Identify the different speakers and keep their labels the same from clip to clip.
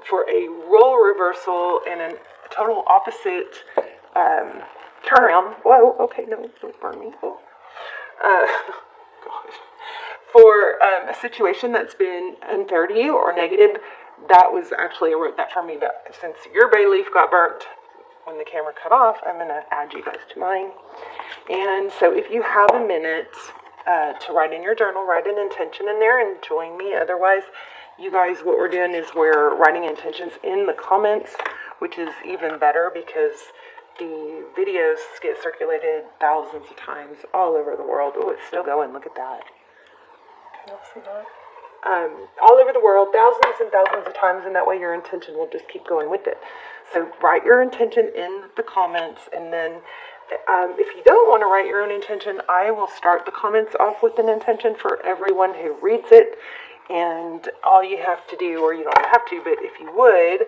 Speaker 1: for a role reversal and a total opposite turnaround. Whoa, okay, no, don't burn me. Oh. Gosh. For a situation that's been unfair to you or negative, that was actually, I wrote that for me, that since your bay leaf got burnt when the camera cut off, I'm going to add you guys to mine. And so if you have a minute to write in your journal, write an intention in there and join me. Otherwise, you guys, what we're doing is we're writing intentions in the comments, which is even better because the videos get circulated thousands of times all over the world. Oh, it's still going. Look at that. Can y'all see that? All over the world, thousands and thousands of times, and that way your intention will just keep going with it. So write your intention in the comments, and then if you don't want to write your own intention, I will start the comments off with an intention for everyone who reads it. And all you have to do, or you don't have to, but if you would,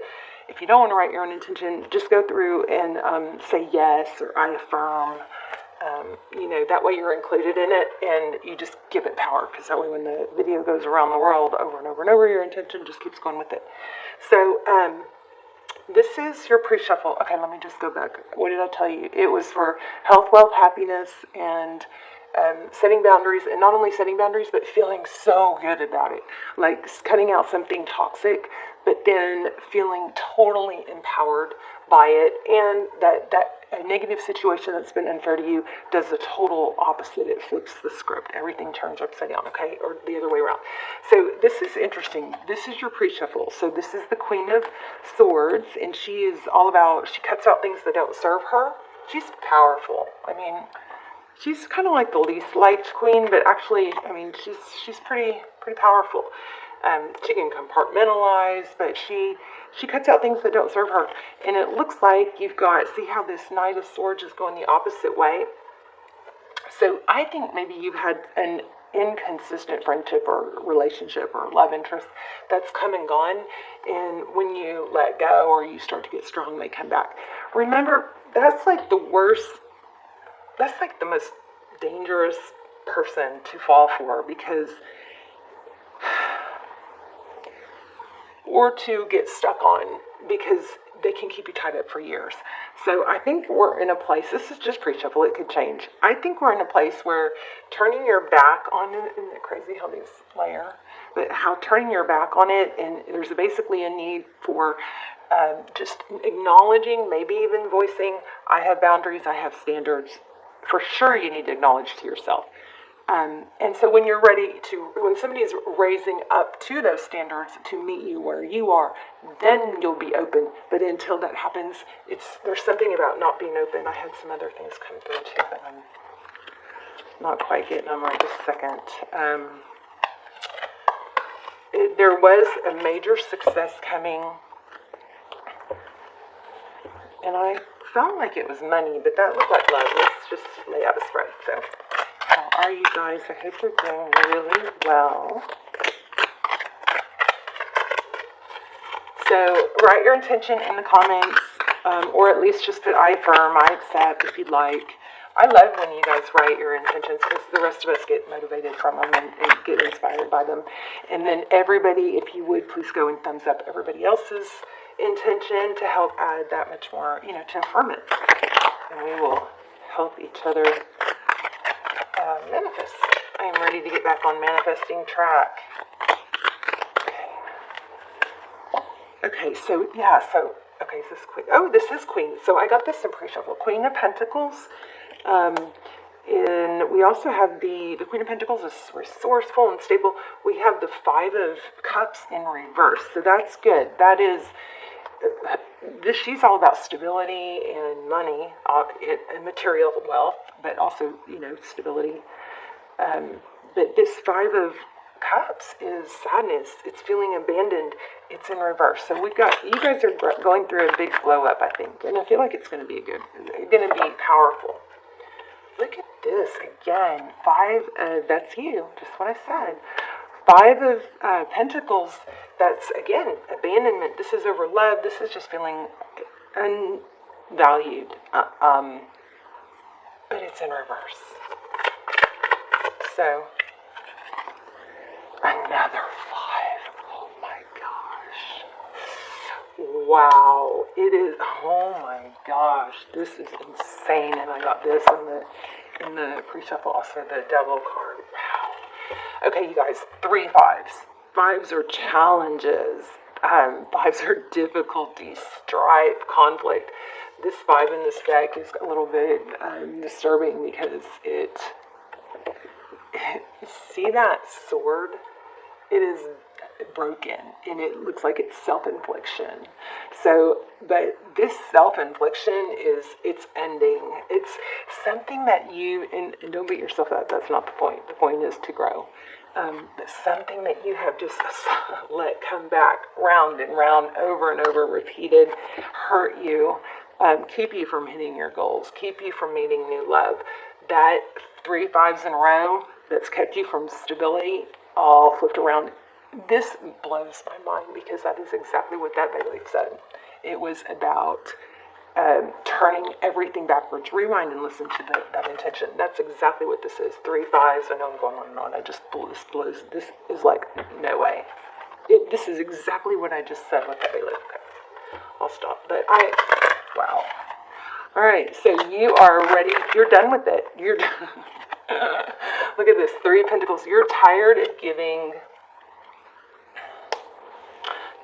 Speaker 1: if you don't want to write your own intention, just go through and say yes or I affirm. That way you're included in it and you just give it power, because that way when the video goes around the world over and over and over, your intention just keeps going with it. So this is your pre-shuffle. Okay, let me just go back. What did I tell you? It was for health, wealth, happiness, and setting boundaries, and not only setting boundaries, but feeling so good about it. Like cutting out something toxic, but then feeling totally empowered by it, and that a negative situation that's been unfair to you does the total opposite. It flips the script. Everything turns upside down, okay? Or the other way around. So this is interesting. This is your pre-shuffle. So this is the Queen of Swords, and she is all about, she cuts out things that don't serve her. She's powerful. I mean, she's kind of like the least liked queen, but actually, I mean, she's pretty powerful. She can compartmentalize, but she cuts out things that don't serve her. And it looks like you've got, see how this Knight of Swords is going the opposite way? So I think maybe you've had an inconsistent friendship or relationship or love interest that's come and gone. And when you let go or you start to get strong, they come back. Remember, that's like the worst, that's like the most dangerous person to fall for, because or to get stuck on, because they can keep you tied up for years. So I think we're in a place, this is just pre-shuffle, it could change. I think we're in a place where turning your back on it, isn't it crazy how these layer? But how turning your back on it, and there's basically a need for just acknowledging, maybe even voicing, I have boundaries, I have standards. For sure you need to acknowledge to yourself. And so when you're ready to, when somebody's raising up to those standards to meet you where you are, then you'll be open. But until that happens, there's something about not being open. I had some other things come through too, but I'm not quite getting them right this second. There was a major success coming, and I felt like it was money, but that looked like love. Let's just lay out a spread. So, how are you guys? I hope you're doing really well. So, write your intention in the comments, or at least just put I affirm, I accept if you'd like. I love when you guys write your intentions, because the rest of us get motivated from them and get inspired by them. And then everybody, if you would, please go and thumbs up everybody else's intention to help add that much more, to affirm it. And we will help each other manifest. I am ready to get back on manifesting track. Okay, so this is Queen. Oh, this is Queen. So I got this in pre-shuffle. Queen of Pentacles. And we also have the Queen of Pentacles is resourceful and stable. We have the Five of Cups in reverse. So that's good. That is, she's all about stability and money, and material wealth, but also, stability. But this Five of Cups is sadness. It's feeling abandoned. It's in reverse. So you guys are going through a big glow up, I think. And I feel like it's going to be going to be powerful. Look at this again. That's you. Just what I said. Five of Pentacles. That's, again, abandonment. This is over love. This is just feeling unvalued. But it's in reverse. So, another 5. Oh my gosh. Wow, it is. Oh my gosh, this is insane. And I got this in the pre-shuffle, also the devil card. Wow. Okay, you guys, 3 fives. Fives are challenges. Fives are difficulty, strife, conflict. This 5 in this deck is a little bit disturbing because it. See that sword? It is broken and it looks like it's self-infliction. So, but this self-infliction it's ending. It's something that you, and don't beat yourself up, that's not the point. The point is to grow. But something that you have just let come back round and round, over and over, repeated, hurt you, keep you from hitting your goals, keep you from meeting new love. That 3 5s in a row that's kept you from stability, all flipped around. This blows my mind because that is exactly what that bay leaf said. It was about turning everything backwards. Rewind and listen to that intention. That's exactly what this is. 3 5s. I know I'm going on and on. I just blows. This is like, no way. This is exactly what I just said with that bay leaf. Okay, I'll stop. But wow. All right, so you are ready. You're done with it. You're done. Look at this, 3 of Pentacles. You're tired of giving.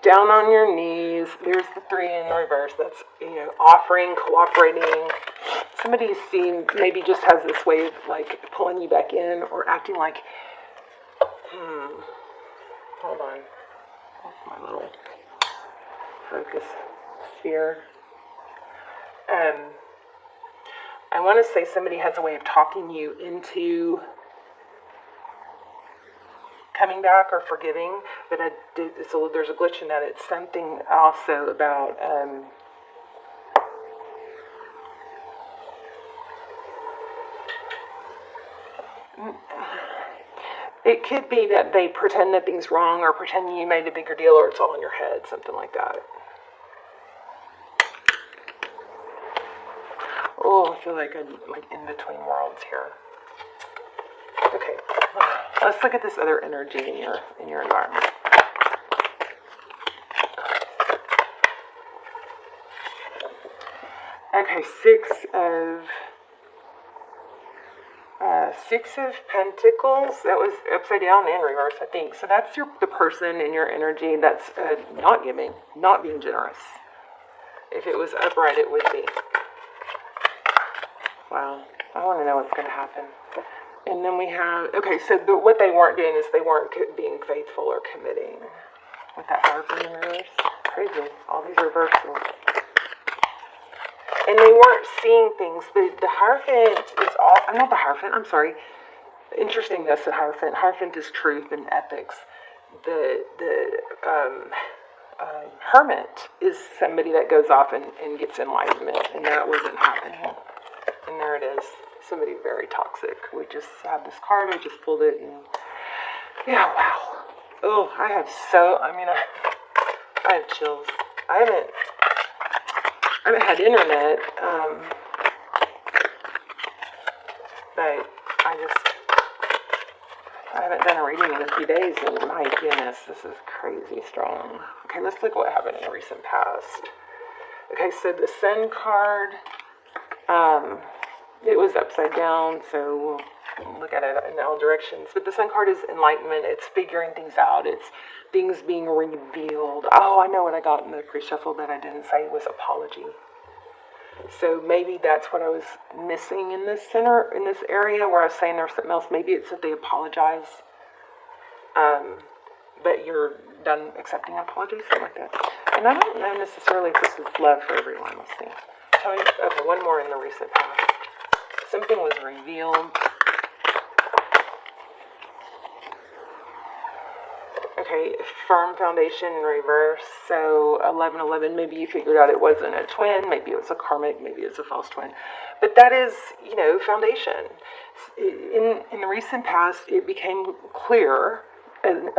Speaker 1: Down on your knees. There's the 3 in reverse. That's, offering, cooperating. Somebody maybe just has this way of like pulling you back in or acting like, hold on. That's my little focus sphere. I want to say somebody has a way of talking you into coming back or forgiving, but there's a glitch in that. It's something also about it could be that they pretend nothing's wrong or pretend you made a bigger deal or it's all in your head, something like that. Oh, I feel like I'm like in between worlds here. Okay, let's look at this other energy in your environment. Okay, 6 of Pentacles. That was upside down and reverse, I think. So that's the person in your energy that's not giving, not being generous. If it was upright, it would be. Wow, I want to know what's going to happen. And then we have, okay, so what they weren't doing is they weren't being faithful or committing. With that harp in the reverse. Crazy, all these reversals. And they weren't seeing things. The Hierophant is all, I'm not the Hierophant, I'm sorry. Interesting, that's the Hierophant. Hierophant is truth and ethics. The Hermit is somebody that goes off and gets enlightenment, and that wasn't happening. And there it is, somebody very toxic. We just have this card, I just pulled it, and yeah, wow. Oh, I have chills. I haven't had internet, but I haven't done a reading in a few days, and my goodness, this is crazy strong. Okay, let's look at what happened in the recent past. Okay, so the Sun card, it was upside down, so we'll look at it in all directions. But the Sun card is enlightenment. It's figuring things out. It's things being revealed. Oh, I know what I got in the pre-shuffle that I didn't say was apology. So maybe that's what I was missing in this center, in this area where I was saying there's something else. Maybe it's that they apologize, but you're done accepting apologies, something like that. And I don't know necessarily if this is love for everyone. Let's see. Tell me, okay, one more in the recent past. Something was revealed. Okay, firm foundation in reverse. So 11-11, maybe you figured out it wasn't a twin, maybe it was a karmic, maybe it's a false twin. But that is, foundation. In the recent past, it became clear,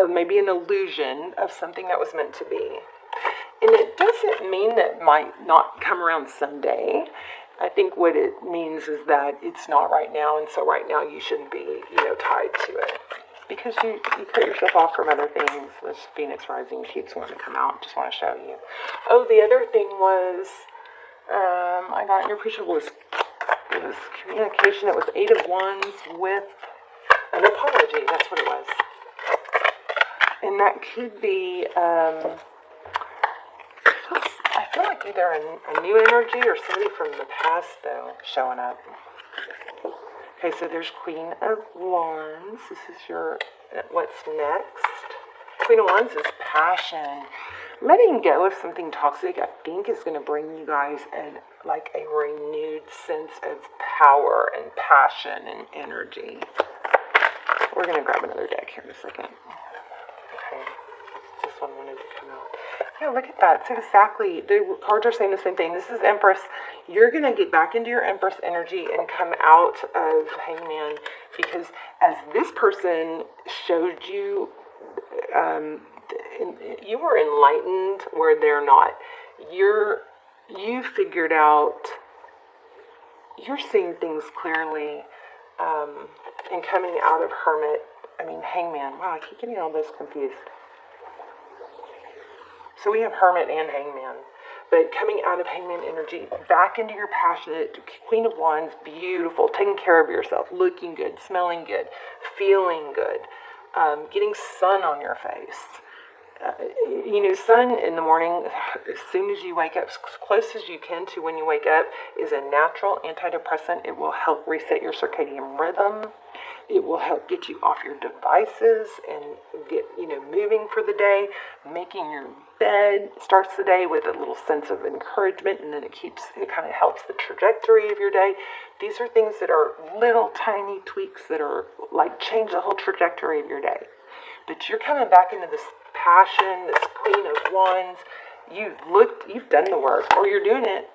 Speaker 1: maybe an illusion of something that was meant to be. And it doesn't mean that it might not come around someday. I think what it means is that it's not right now, and so right now you shouldn't be, tied to it. because you cut yourself off from other things. This Phoenix Rising keeps wanting to come out. Just want to show you. Oh, the other thing was, I got in your picture was communication. It was 8 of Wands with an apology. That's what it was. And that could be, I feel like either a new energy or somebody from the past, though, showing up. Okay, so there's Queen of Wands. This is your, what's next? Queen of Wands is passion. Letting go of something toxic, I think, is going to bring you guys a renewed sense of power and passion and energy. We're going to grab another deck here in a second. Okay, this one wanted to come out. Yeah, look at that. It's exactly, the cards are saying the same thing. This is Empress. You're going to get back into your Empress energy and come out of Hangman, because as this person showed you, you were enlightened where they're not. You figured out, you're seeing things clearly, and coming out of Hangman. Wow, I keep getting all this confused. So we have Hermit and Hangman. But coming out of Hangman energy, back into your passionate Queen of Wands, beautiful, taking care of yourself, looking good, smelling good, feeling good, getting sun on your face. Sun in the morning, as soon as you wake up, as close as you can to when you wake up, is a natural antidepressant. It will help reset your circadian rhythm. It will help get you off your devices and get, moving for the day. Making your bed starts the day with a little sense of encouragement, and then it kind of helps the trajectory of your day. These are things that are little tiny tweaks that are change the whole trajectory of your day. But you're coming back into this passion, this Queen of Wands. You've done the work, or you're doing it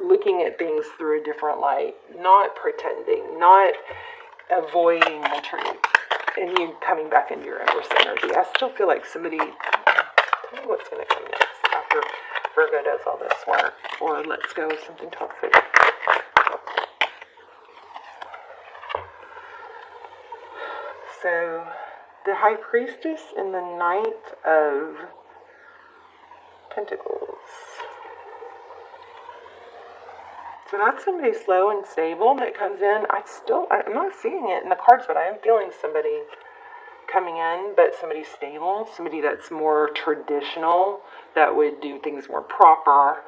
Speaker 1: looking at things through a different light, not pretending, not avoiding the truth, and you coming back into your Empress energy. I still feel like somebody, tell me what's going to come next after Virgo does all this work, or lets go of something toxic. So, the High Priestess and the Knight of Pentacles. So that's somebody slow and stable that comes in. I'm not seeing it in the cards, but I am feeling somebody coming in, but somebody stable, somebody that's more traditional, that would do things more proper,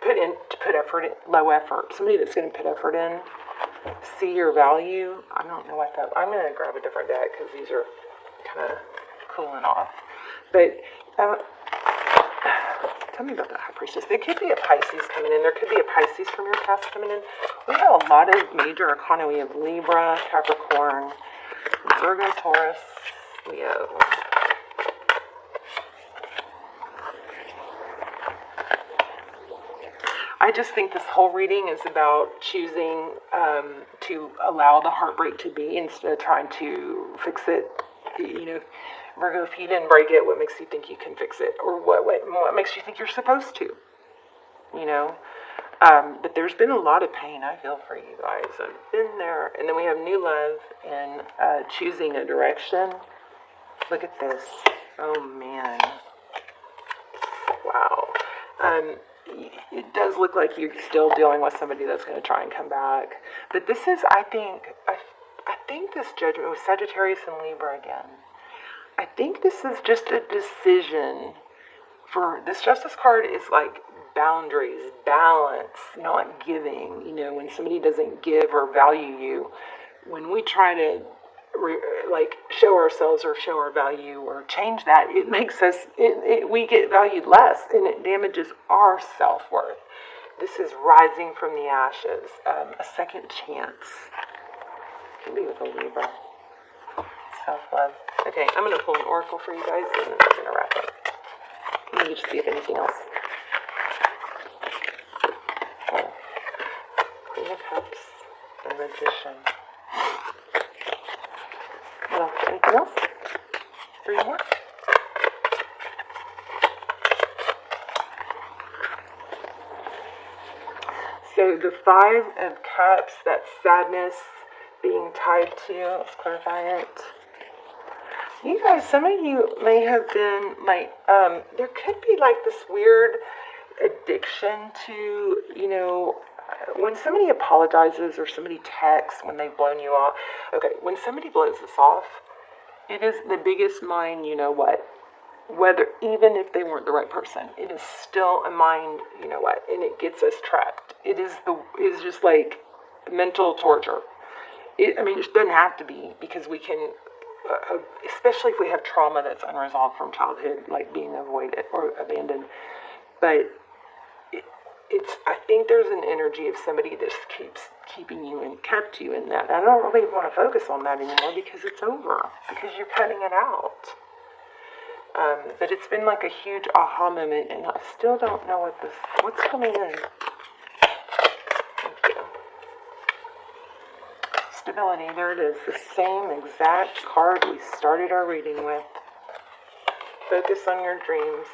Speaker 1: put effort in, low effort. Somebody that's going to put effort in, see your value. I don't know what that, I'm going to grab a different deck because these are kind of cooling off. But, tell me about that High Priestess. There could be a Pisces coming in. There could be a Pisces from your past coming in. We have a lot of major arcana. We have Libra, Capricorn, Virgo, Taurus, Leo. I just think this whole reading is about choosing to allow the heartbreak to be instead of trying to fix it. Virgo, if you didn't break it, what makes you think you can fix it? Or what makes you think you're supposed to? But there's been a lot of pain, I feel, for you guys. I've been there. And then we have new love and choosing a direction. Look at this. Oh, man. Wow. It does look like you're still dealing with somebody that's going to try and come back. But this is, I think this judgment was Sagittarius and Libra again. I think this is just a decision for this Justice card is like boundaries, balance, not giving. When somebody doesn't give or value you, when we try to show ourselves or show our value or change that, it makes us, we get valued less, and it damages our self-worth. This is rising from the ashes, a second chance. Could be with a Libra. Self-love. Okay, I'm going to pull an oracle for you guys, and then I'm going to wrap up. Let me just see if anything else. Oh. Queen of Cups and Magician. What else? Anything else? 3 more? So the 5 of Cups, that's sadness, being being tied to? Let's clarify it. You guys, some of you may have been like, there could be like this weird addiction to, when somebody apologizes or somebody texts when they've blown you off. Okay, when somebody blows us off, it is the biggest mind, whether, even if they weren't the right person, it is still a mind, and it gets us trapped. It's just like mental torture. It doesn't have to be, because we can, especially if we have trauma that's unresolved from childhood, like being avoided or abandoned. But I think there's an energy of somebody that keeps keeping you and kept you in that. I don't really want to focus on that anymore because it's over, because you're cutting it out. But it's been like a huge aha moment, and I still don't know what's coming in. Thank you. Stability, there it is. The same exact card we started our reading with. Focus on your dreams.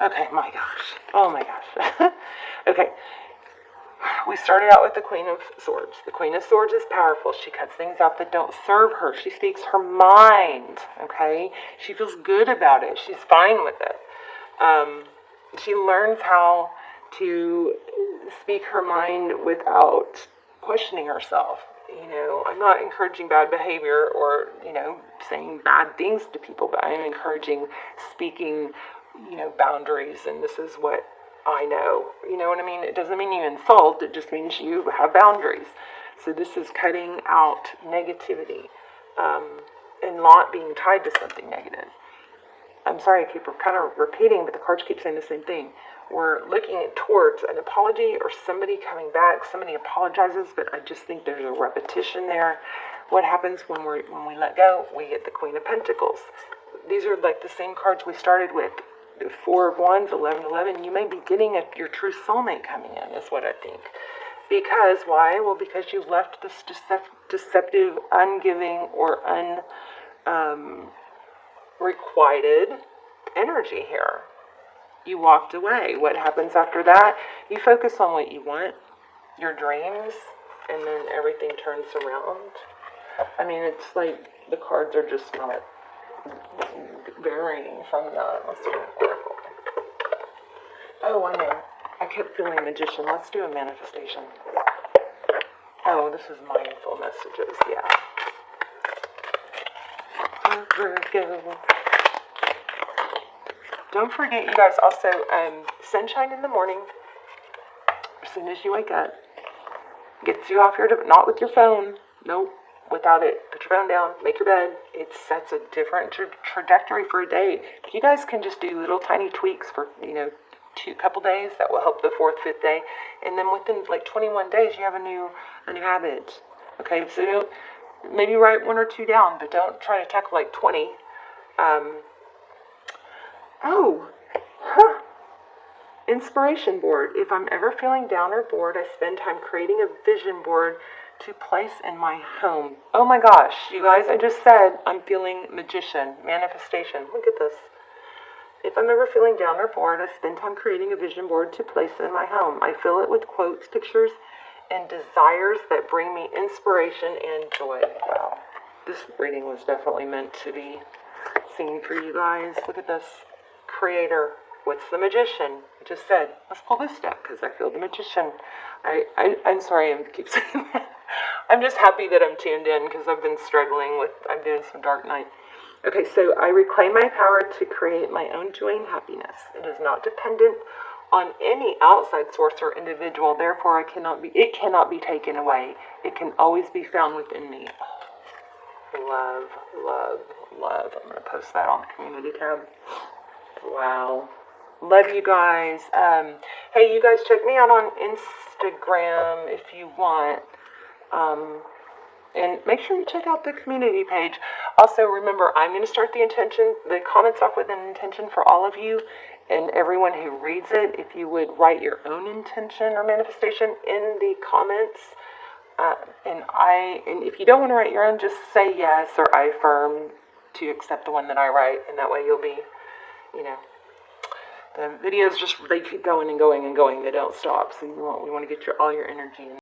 Speaker 1: Okay, my gosh. Oh my gosh. Okay. We started out with the Queen of Swords. The Queen of Swords is powerful. She cuts things out that don't serve her. She speaks her mind, okay? She feels good about it. She's fine with it. She learns how to speak her mind without questioning herself. I'm not encouraging bad behavior or, saying bad things to people, but I am encouraging speaking, boundaries, and this is what I know. You know what I mean? It doesn't mean you insult, it just means you have boundaries. So this is cutting out negativity, and not being tied to something negative. I'm sorry, I keep kind of repeating, but the cards keep saying the same thing. We're looking towards an apology or somebody coming back. Somebody apologizes, but I just think there's a repetition there. What happens when we let go? We get the Queen of Pentacles. These are like the same cards we started with. The Four of Wands, 11. You may be getting your true soulmate coming in, is what I think. Because, why? Well, because you've left this deceptive, ungiving, or unrequited energy here. You walked away. What happens after that? You focus on what you want, your dreams, and then everything turns around. It's like the cards are just not varying from that. Let's do an oracle. Oh, I know. I kept feeling magician. Let's do a manifestation. Oh, this is mindful messages. Yeah. Virgo. Don't forget, you guys, also, sunshine in the morning, as soon as you wake up, gets you off not with your phone, nope, without it. Put your phone down, make your bed. It sets a different trajectory for a day. If you guys can just do little tiny tweaks for, couple days, that will help the 4th, 5th day. And then within like 21 days, you have a new habit. Okay, so maybe write 1 or 2 down, but don't try to tackle like 20. Inspiration board. If I'm ever feeling down or bored, I spend time creating a vision board to place in my home. Oh my gosh, you guys, I just said I'm feeling magician, manifestation. Look at this. If I'm ever feeling down or bored, I spend time creating a vision board to place in my home. I fill it with quotes, pictures, and desires that bring me inspiration and joy. Wow. This reading was definitely meant to be seen for you guys. Look at this. Creator. What's the magician? I just said, let's pull this deck because I feel the magician. I'm sorry I keep saying that. I'm just happy that I'm tuned in because I've been struggling with, I'm doing some dark night. Okay, so I reclaim my power to create my own joy and happiness. It is not dependent on any outside source or individual. Therefore, it cannot be taken away. It can always be found within me. Love, love, love. I'm going to post that on the community tab. Wow. Love you guys. Hey, you guys, check me out on Instagram if you want. And make sure you check out the community page. Also, remember, I'm going to start the comments off with an intention for all of you and everyone who reads it. If you would write your own intention or manifestation in the comments. And if you don't want to write your own, just say yes or I affirm to accept the one that I write. And that way you'll be, the videos they keep going and going and going. They don't stop. So we want to get all your energy in